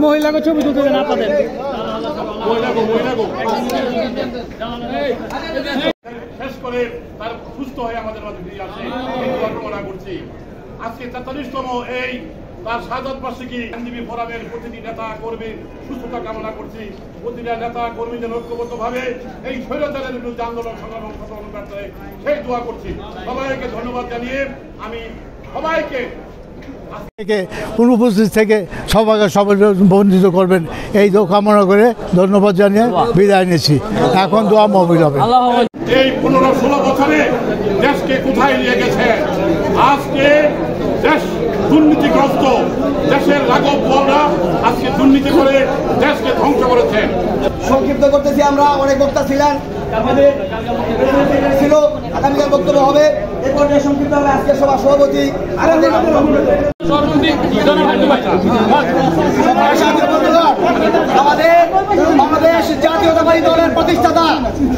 মহিলাকে ছবি তুলতে দেন আপনাদের শেষ করে তার সুস্থ হয়ে আমাদের মাঝে ফিরে আসে কামনা করছি। আজকে ৪৩তম এই তার শাহাদাত বার্ষিকী আইনজীবী ফোরামের প্রতিটি নেতা কর্মীর সুস্থতা কামনা করছি। প্রতিটা নেতা কর্মী যেন ঐক্যবদ্ধভাবে এই স্বৈরাচারের বিরুদ্ধে আন্দোলন সংগ্রাম করতে সেই দোয়া করছি। সবাইকে ধন্যবাদ জানিয়ে আমি সবাইকে অনুপস্থিত থেকে সবাইকে বঞ্চিত করবেন এই দোয়া কামনা করে ধন্যবাদ জানিয়ে বিদায় নিচ্ছি। এখন দোয়া মহবিল হবে। এই 15-16 বছরে দেশকে কোথায় নিয়ে গেছে? আজকে দেশ দুর্নীতিগ্রস্ত, দেশের রাঘব বোয়ালরা আজকে দুর্নীতি করে দেশকে ধ্বংস করেছে। সংক্ষিপ্ত করতেছি, আমরা অনেক বক্তা ছিলেন, আমাদের ছিল আগামীকাল বক্তব্য হবে। এই পর্যায়ে সংক্ষিপ্ত হবে আজকের সভা সভাপতি আমাদের বাংলাদেশ জাতীয়তাবাদী দলের প্রতিষ্ঠাতা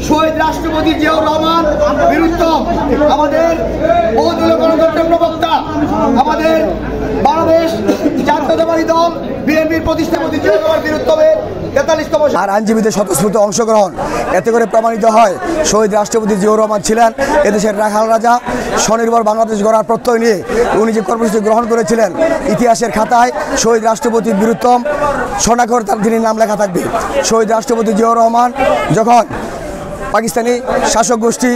শহীদ রাষ্ট্রপতি জিয়াউর রহমান বিরুদ্ধে আমাদের বহুদলীয় গণতন্ত্রের প্রবক্তা আমাদের বাংলাদেশ জাতীয়তাবাদী দল বিএনপির প্রতিষ্ঠাপতি জিয়াউর রহমানের বিরুদ্ধে 43তম আর আইনজীবীদের স্বতঃস্ফূর্ত অংশগ্রহণ, এতে করে প্রমাণিত হয় শহীদ রাষ্ট্রপতি জিয়াউর রহমান ছিলেন এদেশের রাখাল রাজা। স্বনির্ভর বাংলাদেশ গড়ার প্রত্যয় নিয়ে উনি যে কর্মসূচি গ্রহণ করেছিলেন, ইতিহাসের খাতায় শহীদ রাষ্ট্রপতির বিরুদ্ধে স্বর্ণাক্ষর তার তিনি নাম লেখা থাকবে। শহীদ রাষ্ট্রপতি জিয়াউর রহমান যখন পাকিস্তানি শাসক গোষ্ঠী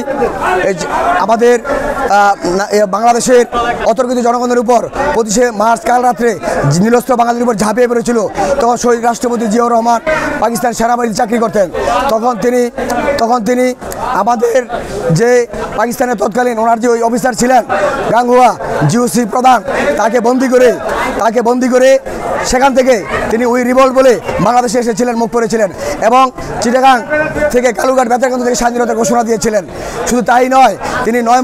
আমাদের বাংলাদেশের অতর্কিত জনগণের উপর 25শে মার্চ কাল রাত্রে নিরস্ত্র বাঙালির উপর ঝাঁপিয়ে পড়েছিল, তখন শহীদ রাষ্ট্রপতি জিয়াউর রহমান পাকিস্তান সেনাবাহিনীতে চাকরি করতেন। তখন তিনি আমাদের যে পাকিস্তানের তৎকালীন ওনার যে ওই অফিসার ছিলেন গাঙ্গুয়া জিওসি প্রধান, তাকে বন্দি করে সেখান থেকে তিনি ওই রিভল্ট বলে বাংলাদেশে এসেছিলেন, মুখ করেছিলেন এবং চিটাগাং থেকে কালুঘাট বেতারকেন্দ্র থেকে স্বাধীনতার ঘোষণা দিয়েছিলেন। শুধু তাই নয়, তিনি 9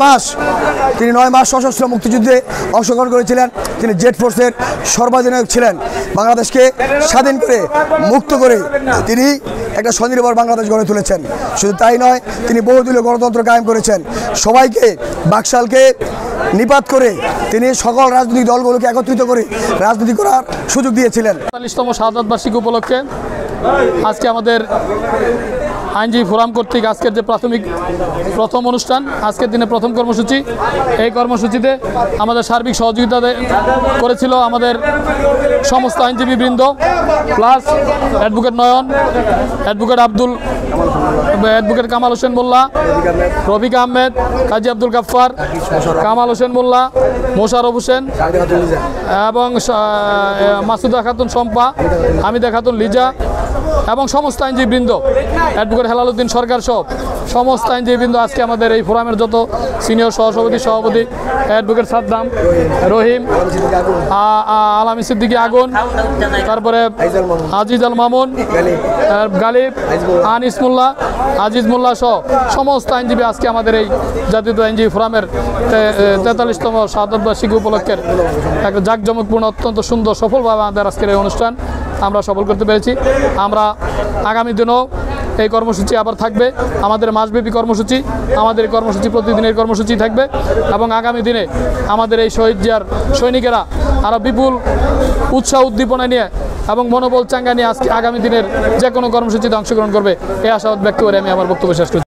মাস সশস্ত্র মুক্তিযুদ্ধে অংশগ্রহণ করেছিলেন। তিনি জেট ফোর্সের সর্বাধিনায়ক ছিলেন। বাংলাদেশকে স্বাধীন করে মুক্ত করে তিনি একটা স্বনির্ভর বাংলাদেশ গড়ে তুলেছেন। শুধু তাই নয়, তিনি বহুদলীয় গণতন্ত্র কায়েম করেছেন। সবাইকে বাকশালকে নিপাত করে তিনি সকল রাজনৈতিক দলগুলোকে একত্রিত করে রাজনীতি করার সুযোগ দিয়েছিলেন। ৪৫তম শাহাদাত বার্ষিকী উপলক্ষে আজকে আমাদের আইনজীবী ফোরাম কর্তৃক আজকের যে প্রথম অনুষ্ঠান, আজকের দিনে প্রথম কর্মসূচি, এই কর্মসূচিতে আমাদের সার্বিক সহযোগিতা করেছিল আমাদের সমস্ত আইনজীবীবৃন্দ প্লাস অ্যাডভোকেট নয়ন, অ্যাডভোকেট কামাল হোসেন মোল্লা, রফিক আহমেদ, কাজী আব্দুল গাফফার, কামাল হোসেন মোল্লা, মোশাররফ হোসেন এবং মাসুদা খাতুন শম্পা, হামিদা খাতুন লিজা এবং সমস্ত আইনজীবীবৃন্দ, অ্যাডভোকেট হেলালুদ্দিন সরকার সহ সমস্ত আইনজীবীবৃন্দ আজকে আমাদের এই ফোরামের যত সিনিয়র সভাপতি অ্যাডভোকেট সাদ্দাম, রহিম, আলামী সিদ্দিকী আগুন, তারপরে আজিজ আল মামুন, গালিব, আনিস মোল্লা, আজিজ মোল্লা সহ সমস্ত আইনজীবী আজকে আমাদের এই জাতীয় আইনজীবী ফোরামের 43তম শাহাদাত বার্ষিকী উপলক্ষের একটা জাঁকজমকপূর্ণ অত্যন্ত সুন্দর সফলভাবে আমাদের আজকের এই অনুষ্ঠান আমরা সফল করতে পেরেছি। আমরা আগামী দিনেও এই কর্মসূচি আবার থাকবে, আমাদের মাসব্যাপী কর্মসূচি, আমাদের এই কর্মসূচি প্রতিদিনের কর্মসূচি থাকবে এবং আগামী দিনে আমাদের এই শহীদ জিয়ার সৈনিকেরা আরও বিপুল উৎসাহ উদ্দীপনা নিয়ে এবং মনোবল চাঙ্গা নিয়ে আজকে আগামী দিনের যে কোনো কর্মসূচিতে অংশগ্রহণ করবে এই আশাবাদ ব্যক্ত করে আমি আমার বক্তব্য শেষ করছি।